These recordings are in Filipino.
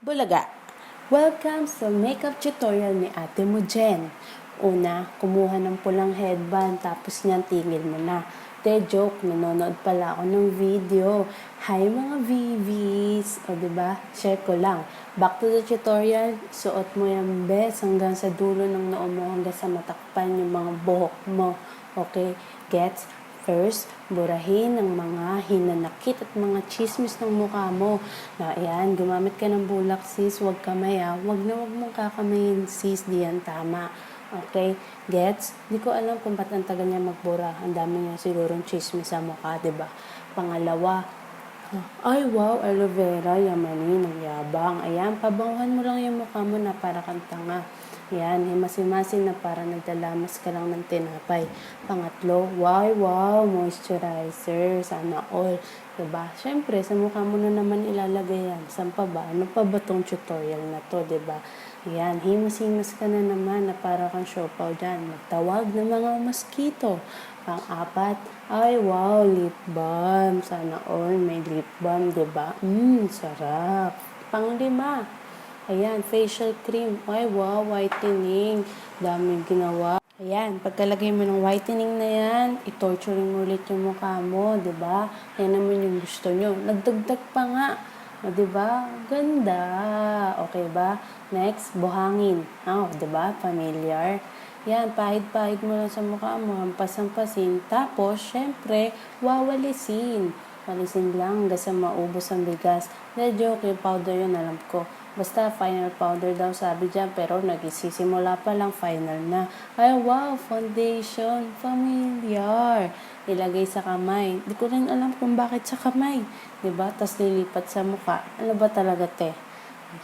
Bulaga! Welcome sa makeup tutorial ni Ate mo, Jen. Una, kumuha ng pulang headband, tapos niyan tingin mo na. Joke, nanonood pala ako ng video. Hi mga VVs! O diba? Share ko lang. Back to the tutorial, suot mo yung bes hanggang sa dulo ng noo mo, hanggang sa matakpan yung mga buhok mo. Okay? Gets? First, burahin ang mga hinanakit at mga chismis ng mukha mo. Na ayan, gumamit ka ng bulak sis, huwag kamay Huwag mong kakamayin sis, di yan tama. Okay? Gets? Di ko alam kung ba't ang tagal niya magbura. Ang dami niya sigurong chismis sa mukha, diba? Pangalawa, ay wow, aloe vera, yamanin, ang yabang. Ayan, pabanguhan mo lang yung mukha mo na para kang tanga. Yan, himas-himasin na para nagdalamas ka lang ng tinapay. Pangatlo, wow, moisturizer, sana all. Diba? Siyempre, sa mukha mo na naman ilalagay yan. Saan pa ba? Ano pa ba tong tutorial na to, diba? Yan, himas-himas ka na naman na para kang siopaw dyan. Magtawag ng mga mosquito. Pang-apat, ay wow, lip balm. Sana all may lip balm, diba? Sarap. Pang-lima, ayan, facial cream. Ay, wow, whitening. Daming ginawa. Ayan, pagkalagay mo ng whitening na yan, i-torturing mo ulit yung mukha mo, di ba? Yan naman yung gusto nyo. Nagdagdag pa nga. O, di ba? Ganda. Okay ba? Next, buhangin. Di ba? Familiar. Yan, pahid-pahid mo lang sa mukha mo, hampas-hampasin. Tapos, syempre, wawalisin. Walisin lang hanggang sa maubos ang bigas. Joke, yung powder yun, alam ko. Basta final powder daw sabi dyan, pero nagsisimula pa lang final na. Ay wow, foundation, familiar. Ilagay sa kamay. Di ko rin alam kung bakit sa kamay. Diba? Tapos lilipat sa mukha. Ano ba talaga te?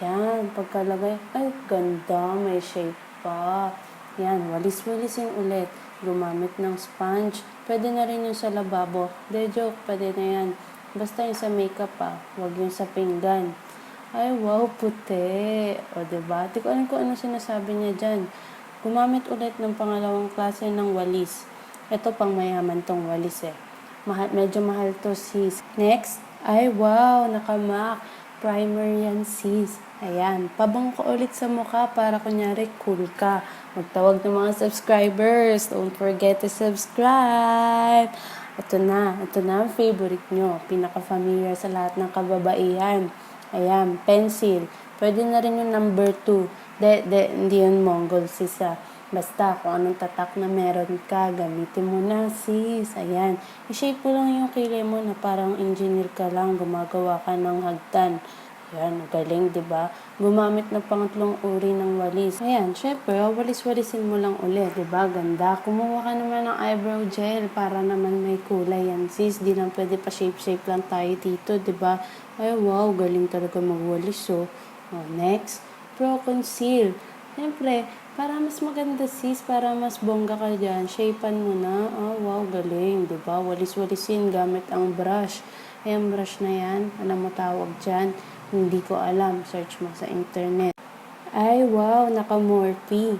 Yan, pagkalagay, ay ganda, may shape pa. Yan, walis-walisin ulit. Gumamit ng sponge. Pwede na rin yung sa lababo. Joke, pwede na yan. Basta yung sa makeup huwag yung sa pinggan. Ay, wow, puti. O, diba? Di ko alam kung ano sinasabi niya dyan. Gumamit ulit ng pangalawang klase ng walis. Ito pang mayaman tong walis medyo mahal to sis. Next, ay wow, nakamak. Primer yan sis. Ayan, pabang ko ulit sa mukha para kunyari cool ka. Magtawag ng mga subscribers. Don't forget to subscribe. Ito na ang favorite nyo. Pinaka-familiar sa lahat ng kababaihan. Ayan, pencil. Pwede na rin yung number 2. Hindi yun Mongol sis Basta kung anong tatak na meron ka, gamitin mo na sis. Ayan, i-shape mo lang yung kilay mo na parang engineer ka lang, gumagawa ka ng hagdan. Ayan, galing, diba? Gumamit ng pangatlong uri ng walis. Ayan, syempre, walis-walisin mo lang ulit, diba? Ganda. Kumuha ka naman ng eyebrow gel para naman may kulay yan, sis. Di lang pwede pa shape-shape lang tayo dito, diba? Ay, wow, galing talaga magwalis, next, Pro Conceal. Siyempre, para mas maganda sis, para mas bongga ka dyan, shapean mo na. Wow, galing, diba? Walis-walisin gamit ang brush. Ayan, brush na yan. Alam mo tawag dyan? Hindi ko alam. Search mo sa internet. Ay, wow, naka-Morphe.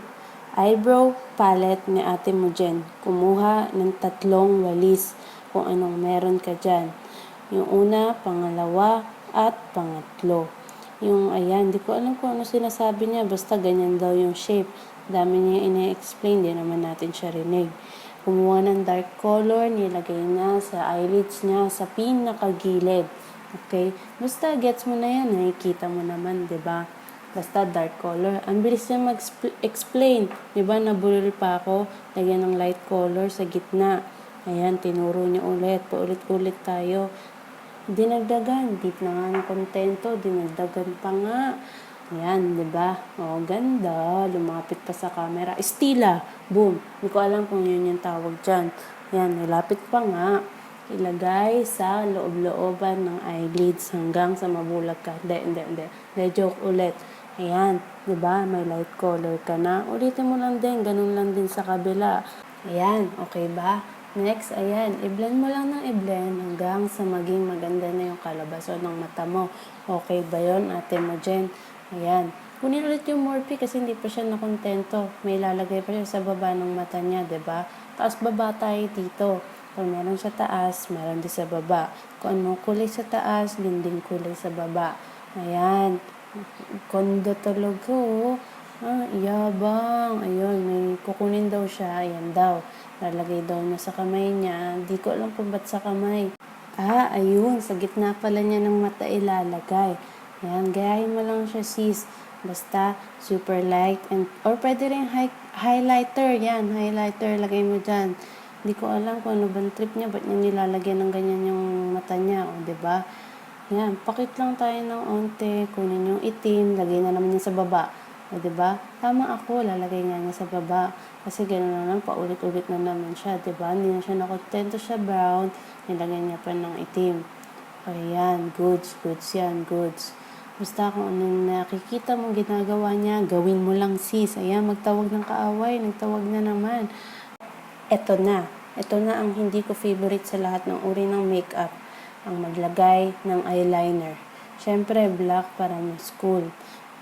Eyebrow palette ni Ate mo Jen. Kumuha ng 3 walis kung anong meron ka dyan. Yung una, pangalawa, at pangatlo. Yung ayan, di ko alam kung ano sinasabi niya. Basta ganyan daw yung shape. Dami niya ina-explain, di naman natin siya rinig. Kumuha ng dark color, nilagay na sa eyelids niya, sa pinakagilid. Okay? Basta gets mo na yan, nakikita mo naman, di ba? Basta dark color. Ang bilis niya mag-explain. Di ba, nabulol pa ako. Lagyan ng light color sa gitna. Ayan, tinuro niya ulit. Paulit-ulit tayo. Dinagdagan. Deep na nga ng kontento. Dinagdagan pa nga. Ayan, di ba? Ganda. Lumapit pa sa camera. Estila. Boom. Hindi ko alam kung yun yung tawag dyan. Ayan, nilapit pa nga. Ilagay sa loob-looban ng eyelids hanggang sa mabulag ka. Hindi. Joke ulit. Ayan, di ba? May light color ka na. Ulitin mo lang din. Ganun lang din sa kabila. Ayan, okay ba? Next, ayan. I-blend mo lang ng i-blend hanggang sa maging maganda na yung kalabasan ng mata mo. Okay ba yun, Ate mo Jen? Ayan. Kunin ulit yung Morphe kasi hindi pa siya nakontento. May lalagay pa siya sa baba ng mata niya, di ba? Tapos baba tayo dito. Kung meron sa taas, meron din sa baba. Kung ano kulay sa taas, din kulay sa baba. Ayan. Ganda talaga, oh. Yabang. Ayun, may kukunin daw siya. Ayan daw. Lalagay daw niya sa kamay niya. Di ko alam kung ba't sa kamay. Ayun. Sa gitna pala niya ng mata ilalagay. Ayan, gayahin mo lang siya, sis. Basta, super light. Or pwede rin highlighter. Yan, highlighter. Lagay mo dyan. Di ko alam kung ano bang trip niya. Ba't niya nilalagyan ng ganyan yung mata niya. O, diba? Yan, pakit lang tayo ng onte, kunin yung itim, lagay na naman niya sa baba. O, diba? Tama ako, lalagay nga niya sa baba. Kasi gano'n na lang, paulit-ulit na naman siya, diba? Hindi na siya nakontento siya brown, nilagay niya pa ng itim. Ayan, goods yan, goods. Basta kung anong nakikita mong ginagawa niya, gawin mo lang, sis. Ayan, magtawag ng kaaway, nagtawag na naman. Ito na ang hindi ko favorite sa lahat ng uri ng makeup. Ang maglagay ng eyeliner. Siyempre, black para ng school.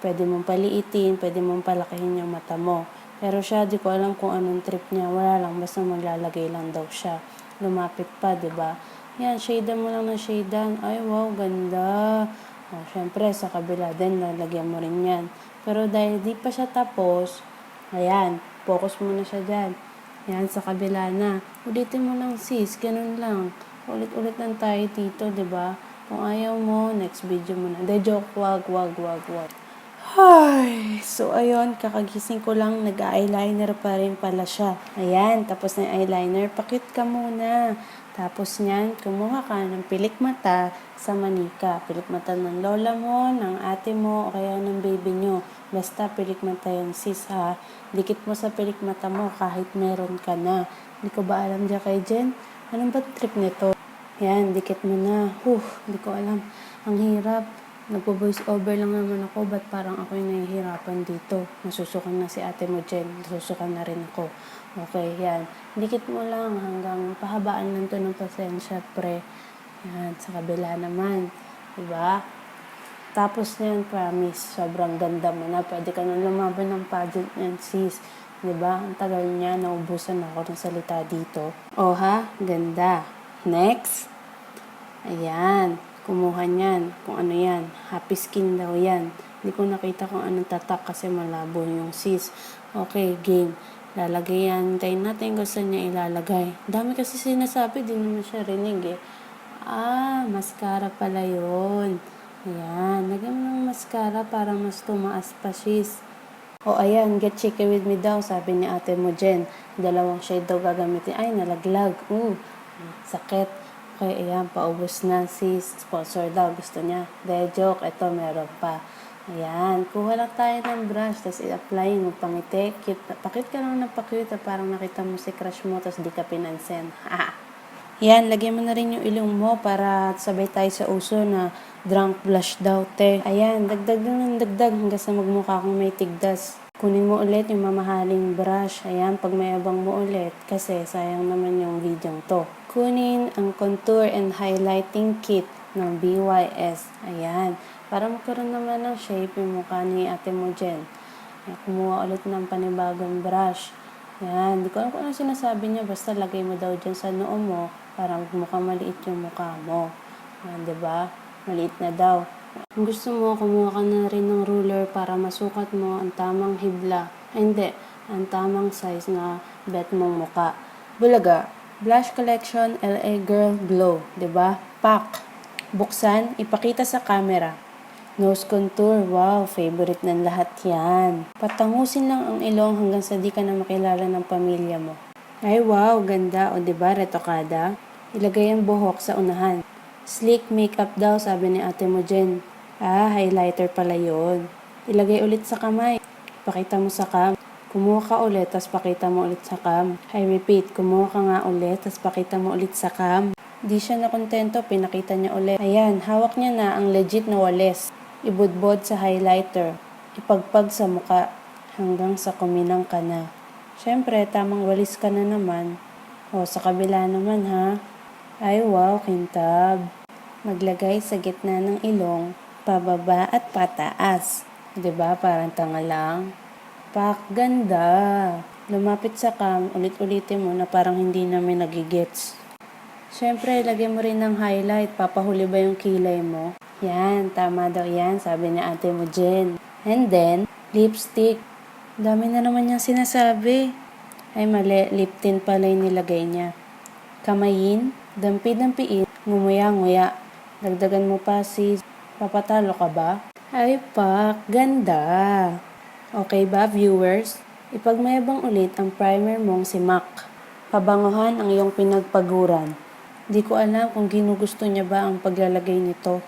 Pwede mong paliitin, pwede mong palakihin yung mata mo. Pero siya, di ko alam kung anong trip niya. Wala lang, basta maglalagay lang daw siya. Lumapit pa, di ba? Yan, shadean mo lang ng shadean. Ay, wow, ganda. Siyempre, sa kabila din, lalagyan mo rin yan. Pero dahil di pa siya tapos, ayan, focus muna siya dyan. Yan, sa kabila na. Ulitin mo lang, sis. Ganun lang. Ulit-ulit lang tayo dito, diba? Kung ayaw mo, next video mo na. De, joke, wag. Ay, so ayun, kakagising ko lang, nag-eyeliner pa rin pala siya. Ayan, tapos na yung eyeliner, pakit ka muna. Tapos niyan, kumuha ka ng pilik mata sa manika. Pilik mata ng lola mo, ng ate mo, o kaya ng baby nyo. Basta pilik mata yun, sis ha. Dikit mo sa pilik mata mo kahit meron ka na. Hindi ko ba alam dyan kay Jen? Anong ba trip nito? Yan, dikit mo na. Hindi ko alam. Ang hirap. Nagpo-voice over lang naman ako. Ba't parang ako yung nahihirapan dito? Nasusukan na si ate mo, Jen. Nasusukan na rin ako. Okay, yan. Dikit mo lang hanggang pahabaan lang to ng pasensya, pre. Yan, sa kabila naman. Diba? Tapos yan, promise, sobrang ganda mo na. Pwede ka nang lumaban ng pageant yan, sis. Diba? Ang tagal niya, naubusan ako ng salita dito. Ganda. Next. Ayan, kumuha niyan. Kung ano yan, happy skin daw yan. Hindi ko nakita kung anong tatak kasi malabo yung sis. Okay, game. Lalagay yan. Tayin natin kung saan niya ilalagay. Dami kasi sinasabi, di naman siya rinig eh. Mascara pala yun. Ayan, lagyan mo ng mascara para mas tumaas pa, sis. Ayan, get cheeky with me daw, sabi ni ate mo, Jen. 2 shade daw gagamitin. Ay, nalaglag. Sakit. Okay, ayan, paubos na, sis. Sponsor daw, gusto niya. De, joke, ito, meron pa. Ayan, kuha lang tayo ng brush, tapos i-apply mo, pangiti. Cute. Pakit ka lang ng pa-cute, parang nakita mo si crush mo, tapos di ka pinansin. Yan, lagyan mo na rin yung ilong mo para sabay tayo sa uso na drunk blush daw, te. Ayan, dagdag lang ng dagdag hanggang sa magmukha kang may tigdas. Kunin mo ulit yung mamahaling brush. Ayan, pag may abang mo ulit kasi sayang naman yung video to. Kunin ang contour and highlighting kit ng BYS. Ayan, para magkaroon naman ng shape yung mukha ni ate mo, Jen. Ayan, kumuha ulit ng panibagong brush. Ayan, di ko alam kung ano sinasabi niya. Basta lagay mo daw dyan sa noo mo para mukhang maliit yung mukha mo. Ayan, diba? Maliit na daw. Kung gusto mo, kumuha ka na rin ng ruler para masukat mo ang tamang hibla. Ang tamang size na bet mong muka. Bulaga, Blush Collection LA Girl Glow. Diba? Pak. Buksan, ipakita sa camera. Nose contour, wow, favorite ng lahat yan. Patangusin lang ang ilong hanggang sa di ka na makilala ng pamilya mo. Ay wow, ganda. O diba, retokada? Ilagay ang buhok sa unahan. Sleek makeup daw, sabi ni ate mo, Jen. Highlighter pala yun. Ilagay ulit sa kamay. Pakita mo sa cam. Kumuha ka ulit, tas pakita mo ulit sa cam. I repeat, kumuha ka nga ulit, tas pakita mo ulit sa cam. Di siya nakontento, pinakita niya ulit. Ayan, hawak niya na ang legit na walis. Ibudbod sa highlighter. Ipagpag sa muka hanggang sa kuminang ka na. Siyempre, tamang walis ka na naman. Sa kabila naman ha. Ay wow, kintab. Maglagay sa gitna ng ilong, pababa at pataas. 'Di ba? Parang tanga lang. Pak, ganda. Lumapit sa cam, ulit-ulitin mo na parang hindi namin nagigets. Siyempre, lagyan mo rin ng highlight. Papahuli ba yung kilay mo? Yan, tama daw yan, sabi ni ate mo, Jen. And then, lipstick. Dami na naman niyang sinasabi. Ay mali, lip tint pala yung nilagay niya. Kamayin, dampi-dampiin, ngumuya-nguya. Dagdagan mo pa sis. Papatalo ka ba? Ay pak, ganda. Okay ba viewers? Ipagmayabang ulit ang primer mong si MAC. Pabanguhan ang iyong pinagpaguran. Di ko alam kung ginugusto niya ba ang paglalagay nito.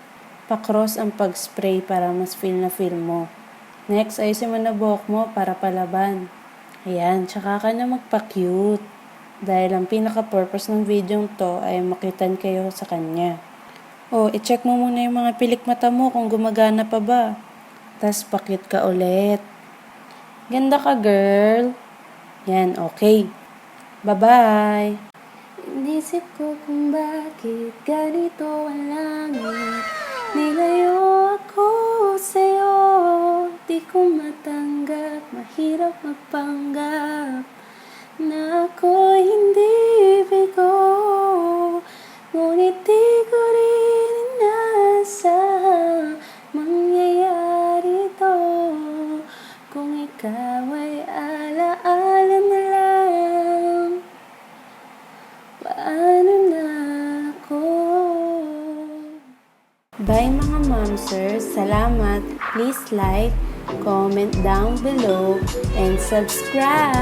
Pa-cross ang pag-spray para mas feel na feel mo. Next, ayusin mo na buhok mo para palaban. Ayan, tsaka ka na magpa-cute. Dahil ang pinaka-purpose ng video to ay makitan kayo sa kanya. O, i-check mo muna yung mga pilik mata mo kung gumagana pa ba. Tas pa-cute ka ulit. Ganda ka, girl. Yan, okay. Bye-bye. Inisip ko kung bakit ganito ang langit. Nilayo ako sa'yo. Di ko matanggap, mahirap magpanggap na ako'y hindi bigo. Ngunit di ko rin inasahang mangyayari to. Kung ikaw ay alaala na lang, paano na ako? Bye mga momsers, salamat. Please like, comment down below, and subscribe.